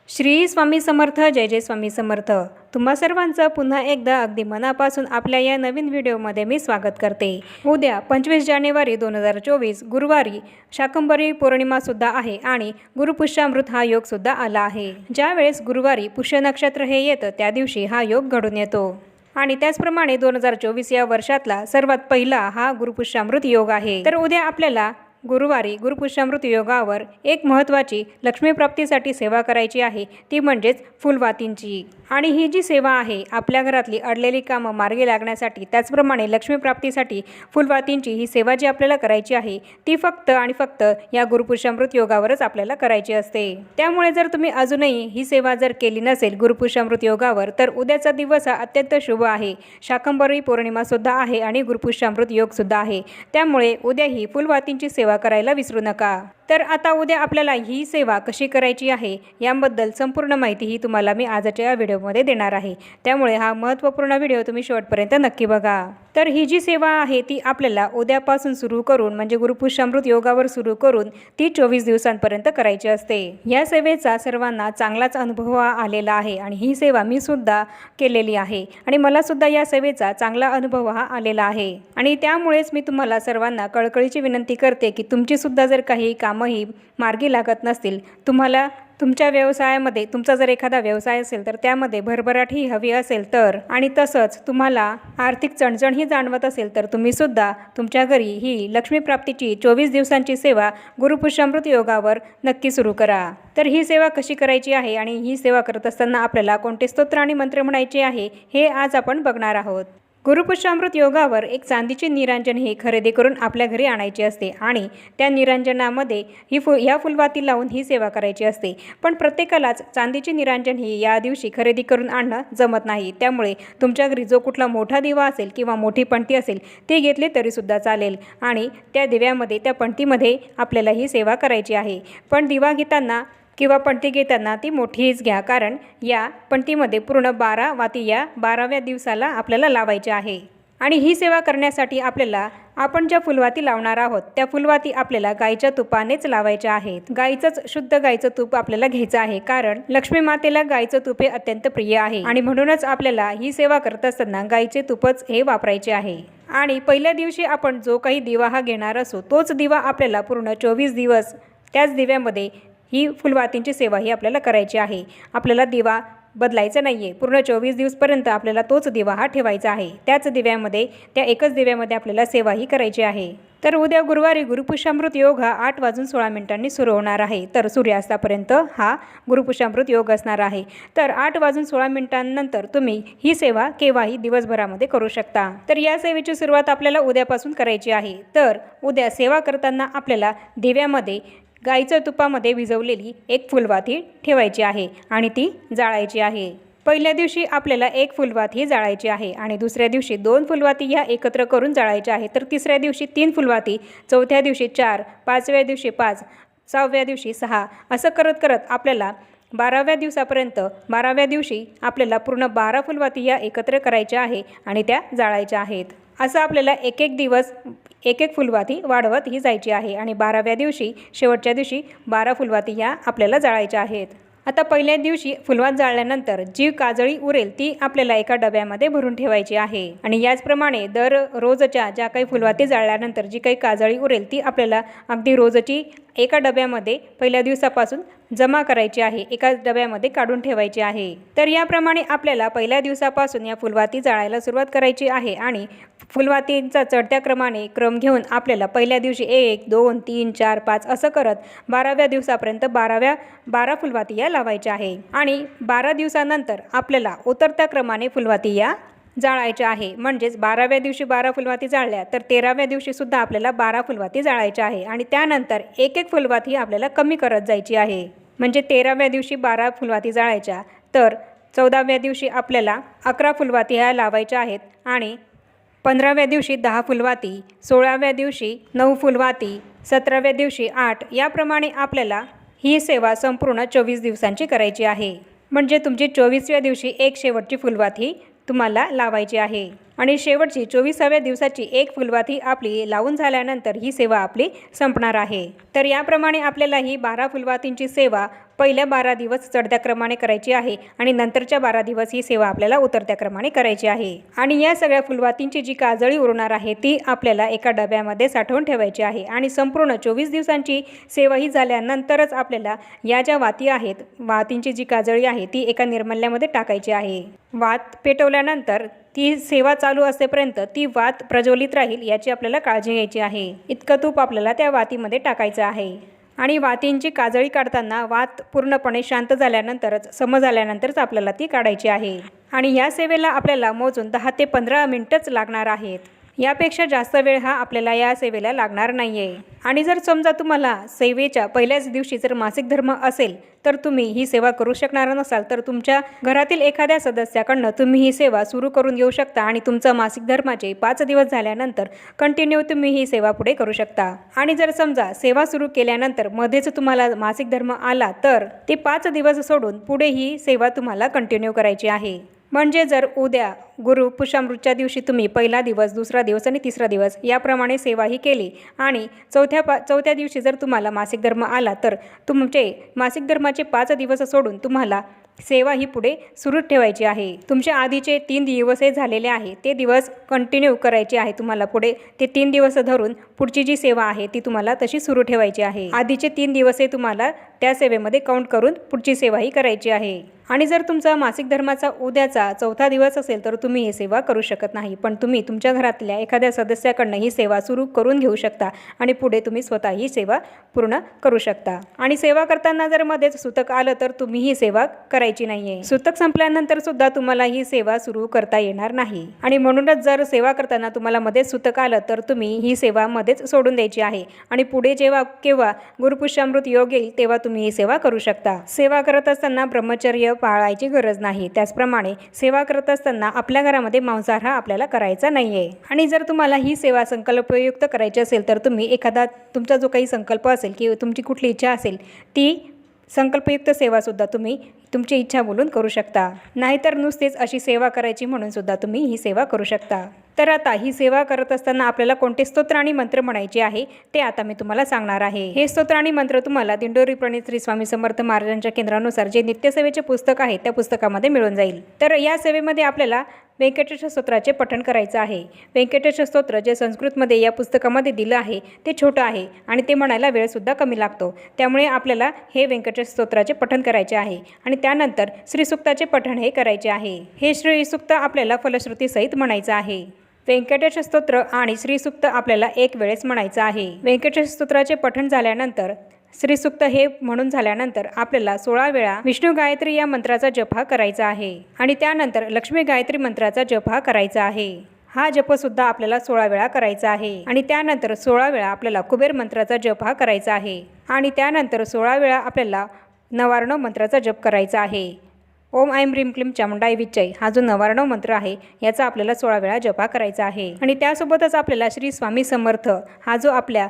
श्री स्वामी समर्थ. जय जय स्वामी समर्थ. तुम्हा सर्वांचं पुन्हा एकदा अगदी मनापासून आपल्या या नवीन व्हिडिओमध्ये मी स्वागत करते. उद्या 25 जानेवारी 2024 गुरुवारी शाकंभरी पौर्णिमासुद्धा आहे आणि गुरुपुष्यामृत हा योगसुद्धा आला आहे. ज्यावेळेस गुरुवारी पुष्य नक्षत्र हे येतं त्या दिवशी हा योग घडून येतो आणि त्याचप्रमाणे 2024 या वर्षातला सर्वात पहिला हा गुरुपुष्यामृत योग आहे. तर उद्या आपल्याला गुरुवारी गुरुपुष्यामृत योगावर एक महत्त्वाची लक्ष्मीप्राप्तीसाठी सेवा करायची आहे, ती म्हणजेच फुलवातींची. आणि ही जी सेवा आहे आपल्या घरातली अडलेली कामं मार्गी लागण्यासाठी, त्याचप्रमाणे लक्ष्मीप्राप्तीसाठी फुलवातींची ही सेवा जी आपल्याला करायची आहे ती फक्त आणि फक्त या गुरुपुष्यामृत योगावरच आपल्याला करायची असते. त्यामुळे जर तुम्ही अजूनही ही सेवा जर केली नसेल गुरुपुष्यामृत योगावर, तर उद्याचा दिवस हा अत्यंत शुभ आहे. शाकंभरी पौर्णिमासुद्धा आहे आणि गुरुपुष्यामृत योगसुद्धा आहे. त्यामुळे उद्या ही फुलवातींची सेवा करायला विसरू नका. तर आता उद्या आपल्याला ही सेवा कशी करायची आहे याबद्दल संपूर्ण माहिती ही तुम्हाला मी आजच्या या व्हिडिओमध्ये देणार आहे. त्यामुळे हा महत्त्वपूर्ण व्हिडिओ तुम्ही शेवटपर्यंत नक्की बघा. तर ही जी सेवा आहे ती आपल्याला उद्यापासून सुरू करून म्हणजे गुरुपुष्यामृत योगावर सुरू करून ती 24 दिवसांपर्यंत करायची असते. या सेवेचा सर्वांना चांगलाच अनुभव आलेला आहे आणि ही सेवा मी सुद्धा केलेली आहे आणि मला सुद्धा या सेवेचा चांगला अनुभव हा आलेला आहे. आणि त्यामुळेच मी तुम्हाला सर्वांना कळकळीची विनंती करते की तुमची सुद्धा जर काही कामंही मार्गी लागत नसतील, तुम्हाला तुमच्या व्यवसायामध्ये तुमचा जर एखादा व्यवसाय असेल तर त्यामध्ये भरभराट ही हवी असेल तर, आणि तसंच तुम्हाला आर्थिक चणचण ही जाणवत असेल तर तुम्ही सुद्धा तुमच्या घरी ही लक्ष्मीप्राप्तीची 24 दिवसांची सेवा गुरुपुष्यामृत योगावर नक्की सुरू करा. तर ही सेवा कशी करायची आहे आणि ही सेवा करत असताना आपल्याला कोणते स्तोत्र आणि मंत्र म्हणायचे आहे हे आज आपण बघणार आहोत. गुरुपुष्यामृत योगावर एक चांदीची निरांजन ही खरेदी करून आपल्या घरी आणायची असते आणि त्या निरांजनामध्ये ह्या फुलवाती लावून ही सेवा करायची असते. पण प्रत्येकालाच चांदीची निरांजन ही या दिवशी खरेदी करून आणणं जमत नाही. त्यामुळे तुमच्या घरी जो कुठला मोठा दिवा असेल किंवा मोठी पणती असेल ती घेतली तरीसुद्धा चालेल आणि त्या दिव्यामध्ये त्या पणतीमध्ये आपल्याला ही सेवा करायची आहे. पण दिवा घेताना किंवा पणती घेताना ती मोठीच घ्या, कारण या पणतीमध्ये पूर्ण 12 वाती या 12व्या दिवसाला आपल्याला लावायचे आहे. आणि ही सेवा करण्यासाठी आपल्याला आपण ज्या फुलवाती लावणार आहोत त्या फुलवाती आपल्याला गाईच्या तुपानेच लावायच्या आहेत. गाईचंच शुद्ध गाईचं तूप आपल्याला घ्यायचं आहे, कारण लक्ष्मी मातेला गाईचं तूप हे अत्यंत प्रिय आहे आणि म्हणूनच आपल्याला ही सेवा करत असताना गाईचे तुपच हे वापरायचे आहे. आणि पहिल्या दिवशी आपण जो काही दिवा हा घेणार असो तोच दिवा आपल्याला पूर्ण 24 दिवस त्याच दिव्यामध्ये ही फुलवातींची सेवा ही आपल्याला करायची आहे. आपल्याला दिवा बदलायचा नाही आहे. पूर्ण 24 दिवसपर्यंत आपल्याला तोच दिवा हा ठेवायचा आहे. त्याच दिव्यामध्ये त्या एकच दिव्यामध्ये आपल्याला सेवा ही करायची आहे. तर उद्या गुरुवारी गुरुपुष्यामृत योग हा 8:16 सुरू होणार आहे. तर सूर्यास्तापर्यंत हा गुरुपुष्यामृत योग असणार आहे. तर 8:16 तुम्ही ही सेवा केव्हाही दिवसभरामध्ये करू शकता. तर या सेवेची सुरुवात आपल्याला उद्यापासून करायची आहे. तर उद्या सेवा करताना आपल्याला दिव्यामध्ये गाईच्या तुपामध्ये भिजवलेली एक फुलवाती ठेवायची आहे आणि ती जाळायची आहे. पहिल्या दिवशी आपल्याला एक फुलवाती जाळायची आहे आणि दुसऱ्या दिवशी 2 फुलवाती ह्या एकत्र करून जाळायच्या आहे. तर तिसऱ्या दिवशी 3 फुलवाती, चौथ्या दिवशी 4, 5व्या दिवशी 5, 6व्या दिवशी 6 असं करत करत आपल्याला 12व्या दिवसापर्यंत 12व्या दिवशी आपल्याला पूर्ण 12 फुलवाती या एकत्र करायच्या आहे आणि त्या जाळायच्या आहेत. असं आपल्याला एक दिवस एक फुलवाती वाढवत ही जायची आहे आणि 12व्या दिवशी शेवटच्या दिवशी 12 फुलवाती ह्या आपल्याला जाळायच्या आहेत. आता पहिल्या दिवशी फुलवात जाळल्यानंतर जी काजळी उरेल ती आपल्याला एका डब्यामध्ये भरून ठेवायची आहे. आणि याचप्रमाणे रोजच्या ज्या काही फुलवाती जाळल्यानंतर जी काही काजळी उरेल ती आपल्याला अगदी रोजची एका डब्यामध्ये पहिल्या दिवसापासून जमा करायची आहे, एका डब्यामध्ये काढून ठेवायची आहे. तर याप्रमाणे आपल्याला पहिल्या दिवसापासून या फुलवाती जाळायला सुरुवात करायची आहे आणि फुलवातींचा चढत्या क्रम घेऊन आपल्याला पहिल्या दिवशी 1, 2, 3, 4, 5 असं करत 12व्या दिवसापर्यंत 12 फुलवाती या लावायच्या आहे. आणि 12 दिवसानंतर आपल्याला उतरत्या क्रमाने फुलवाती या जाळायच्या आहे. म्हणजेच 12व्या दिवशी 12 फुलवाती जाळल्या तर 13व्या दिवशी सुद्धा आपल्याला 12 फुलवाती जाळायच्या आहे आणि त्यानंतर एक फुलवाती आपल्याला कमी करत जायची आहे. म्हणजे 13व्या दिवशी 12 फुलवाती जाळायच्या तर 14व्या दिवशी आपल्याला 11 फुलवाती ह्या लावायच्या आहेत आणि 15व्या दिवशी 10 फुलवाती, 16व्या दिवशी 9 फुलवाती, 17व्या दिवशी 8 याप्रमाणे आपल्याला ही सेवा संपूर्ण 24 दिवसांची करायची आहे. म्हणजे तुमची 24व्या दिवशी एक शेवटची फुलवाती तुम्हाला लावायची आहे. आणि शेवटची 24व्या दिवसाची एक फुलवाती आपली लावून झाल्यानंतर ही सेवा आपली संपणार आहे। तर याप्रमाणे आपल्याला ही 12 फुलवातींची सेवा पहिल्या 12 दिवस चढत्या क्रमाने करायची आहे आणि नंतरच्या 12 दिवस ही सेवा आपल्याला उतरत्या क्रमाने करायची आहे। आणि या सगळ्या फुलवातींची जी काजळी उरणार आहे ती आपल्याला एका डब्यामध्ये साठवून ठेवायची आहे आणि संपूर्ण 24 दिवसांची सेवा ही झाल्यानंतरच आपल्याला या ज्या वाती आहेत, वातींची जी काजळी आहे ती एका निर्मल्यामध्ये टाकायची आहे। वात पेटवल्यानंतर ती सेवा चालू असेपर्यंत ती वात प्रज्वलित राहील याची आपल्याला काळजी घ्यायची आहे। इतकं तूप आपल्याला त्या वातीमध्ये टाकायचं आहे आणि वातींची काजळी काढताना वात पूर्णपणे शांत झाल्यानंतरच, सम झाल्यानंतरच आपल्याला ती काढायची आहे। आणि या सेवेला आपल्याला मोजून 10 ते 15 मिनिटच लागणार आहेत। यापेक्षा जास्त वेळ हा आपल्याला या सेवेला लागणार नाहीये। आणि जर समजा तुम्हाला सेवेच्या पहिल्याच दिवशी जर मासिक धर्म असेल तर तुम्ही ही सेवा करू शकणार नसाल तर तुमच्या घरातील एखाद्या सदस्याकडनं तुम्ही ही सेवा सुरू करून घेऊ शकता आणि तुमचा मासिक धर्माचे 5 दिवस झाल्यानंतर कंटिन्यू तुम्ही ही सेवा पुढे करू शकता। आणि जर समजा सेवा सुरू केल्यानंतर मध्येच तुम्हाला मासिक धर्म आला तर ते 5 दिवस सोडून पुढे ही सेवा तुम्हाला कंटिन्यू करायची आहे। म्हणजे जर उद्या गुरु पुष्यामृतच्या दिवशी तुम्ही पहिला दिवस, दुसरा दिवस आणि तिसरा दिवस याप्रमाणे सेवा ही केली आणि चौथ्या दिवशी जर तुम्हाला मासिक धर्म आला तर तुमचे मासिक धर्माचे 5 दिवस सोडून तुम्हाला सेवा ही पुढे सुरू ठेवायची आहे। तुमच्या आधीचे 3 दिवस हे झालेले आहे ते दिवस कंटिन्यू करायचे आहे। तुम्हाला पुढे ते 3 दिवस धरून पुढची जी सेवा आहे ती तुम्हाला तशी सुरू ठेवायची आहे। आधीचे 3 दिवस हे तुम्हाला त्या सेवेमध्ये काउंट करून पुढची सेवा ही करायची आहे। आणि जर तुमचा मासिक धर्माचा उद्याचा चौथा दिवस असेल तर तुम्ही ही सेवा करू शकत नाही, पण तुम्ही तुमच्या घरातल्या एखाद्या सदस्याकडनं ही सेवा सुरू करून घेऊ शकता आणि पुढे तुम्ही स्वतः ही सेवा पूर्ण करू शकता। आणि सेवा करताना जर मध्येच सुतक आलं तर तुम्ही ही सेवा करायची नाहीये। सुतक संपल्यानंतर सुद्धा तुम्हाला ही सेवा सुरू करता येणार नाही आणि म्हणूनच जर सेवा करताना तुम्हाला मध्येच सुतक आलं तर तुम्ही ही सेवा मध्येच सोडून द्यायची आहे आणि पुढे जेव्हा केव्हा गुरुपुष्यामृत योग येईल तेव्हा तुम्ही ही सेवा करू शकता। सेवा करत असताना ब्रह्मचर्य पाळायची गरज नाही। त्याचप्रमाणे सेवा करत असताना आपल्या घरामध्ये मांसाहार हा आपल्याला करायचा नाहीये। आणि जर तुम्हाला ही सेवा संकल्पयुक्त करायची असेल तर तुम्ही एखादा तुमचा जो काही संकल्प असेल किंवा तुमची कुठली इच्छा असेल ती संकल्पयुक्त सेवा सुद्धा तुम्ही तुमची इच्छा बोलून करू शकता। नाहीतर नुसतेच अशी सेवा करायची म्हणून सुद्धा तुम्ही ही सेवा करू शकता। तर आता ही सेवा करत असताना आपल्याला कोणते स्तोत्र आणि मंत्र म्हणायचे आहे ते आता मी तुम्हाला सांगणार आहे। हे स्तोत्र आणि मंत्र तुम्हाला दिंडोरी प्रणित श्री स्वामी समर्थ महाराजांच्या केंद्रानुसार जे नित्यसेवेचे पुस्तक आहे त्या पुस्तकामध्ये मिळून जाईल। तर या सेवेमध्ये आपल्याला व्यंकटेश स्तोत्राचे पठण करायचं आहे। व्यंकटेश स्तोत्र जे संस्कृतमध्ये या पुस्तकामध्ये दिलं आहे ते छोटं आहे आणि ते म्हणायला वेळसुद्धा कमी लागतो, त्यामुळे आपल्याला हे व्यंकटेश स्तोत्राचे पठण करायचे आहे आणि त्यानंतर श्रीसूक्ताचे पठण हे करायचे आहे। हे श्रीसूक्त आपल्याला फलश्रुतीसहित म्हणायचं आहे। व्यंकटेश स्तोत्र आणि श्रीसूक्त आपल्याला एक वेळेस म्हणायचं आहे। व्यंकटेश स्तोत्राचे पठण झाल्यानंतर श्रीसूक्त हे म्हणून झाल्यानंतर आपल्याला 16 वेळा विष्णू गायत्री या मंत्राचा जप हा करायचा आहे आणि त्यानंतर लक्ष्मी गायत्री मंत्राचा जप हा करायचा आहे। हा जप सुद्धा आपल्याला 16 वेळा करायचा आहे आणि त्यानंतर 16 वेळा आपल्याला कुबेर मंत्राचा जप हा करायचा आहे आणि त्यानंतर 16 वेळा आपल्याला नवार्णव मंत्राचा जप करायचा आहे। ओम ऐं ह्रीं क्लीं चामुंडाय विच्चय हा जो नवार्णव मंत्र आहे याचा आपल्याला 16 वेळा जपा करायचा आहे आणि त्यासोबतच आपल्याला श्री स्वामी समर्थ हा जो आपल्या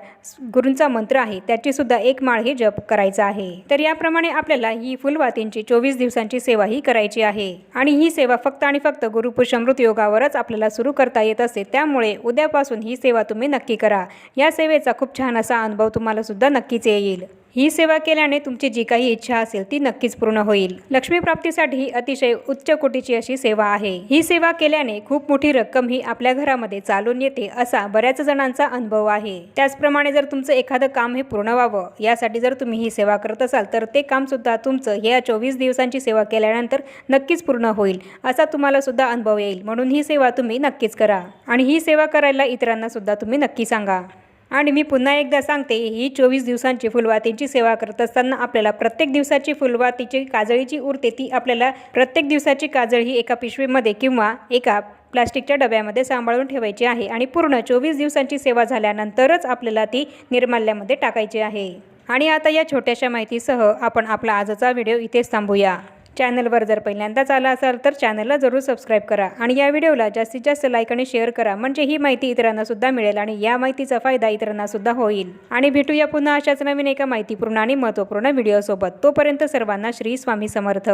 गुरूंचा मंत्र आहे त्याची सुद्धा एक माळ ही जप करायचा आहे। तर याप्रमाणे आपल्याला ही फुलवातींची 24 दिवसांची सेवा ही करायची आहे आणि ही सेवा फक्त आणि फक्त गुरुपुष्यामृत योगावरच आपल्याला सुरू करता येत असते, त्यामुळे उद्यापासून ही सेवा तुम्ही नक्की करा। या सेवेचा खूप छान असा अनुभव तुम्हाला सुद्धा नक्कीच येईल। ही सेवा केल्याने तुमची जी काही इच्छा असेल ती नक्कीच पूर्ण होईल। लक्ष्मी प्राप्तीसाठी ही अतिशय उच्च कोटीची अशी सेवा आहे। ही सेवा केल्याने खूप मोठी रक्कम ही आपल्या घरामध्ये चालून येते असा बऱ्याच जणांचा अनुभव आहे। त्याचप्रमाणे जर तुमचं एखादं काम हे पूर्ण व्हावं यासाठी जर तुम्ही ही सेवा करत असाल तर ते काम सुद्धा तुमचं या 24 दिवसांची सेवा केल्यानंतर नक्कीच पूर्ण होईल असा तुम्हाला सुद्धा अनुभव येईल। म्हणून ही सेवा तुम्ही नक्कीच करा आणि ही सेवा करायला इतरांना सुद्धा तुम्ही नक्की सांगा। आणि मी पुन्हा एकदा सांगते, ही 24 दिवसांची फुलवातींची सेवा करत असताना आपल्याला प्रत्येक दिवसाची फुलवातीची काजळी जी उरते ती आपल्याला प्रत्येक दिवसाची काजळी ही एका पिशवीमध्ये किंवा एका प्लास्टिकच्या डब्यामध्ये सांभाळून ठेवायची आहे आणि पूर्ण 24 दिवसांची सेवा झाल्यानंतरच आपल्याला ती निर्माल्यामध्ये टाकायची आहे। आणि आता या छोट्याशा माहितीसह आपण आपला आजचा व्हिडिओ इथेच थांबूया। चॅनलवर जर पहिल्यांदाच आला असाल तर चॅनलला जरूर सबस्क्राईब करा आणि या व्हिडिओला जास्तीत जास्त लाईक आणि शेअर करा, म्हणजे ही माहिती इतरांना सुद्धा मिळेल आणि या माहितीचा फायदा इतरांना सुद्धा होईल। आणि भेटूया पुन्हा अशाच नवीन एका माहितीपूर्ण आणि महत्त्वपूर्ण व्हिडिओसोबत। तोपर्यंत सर्वांना श्री स्वामी समर्थ।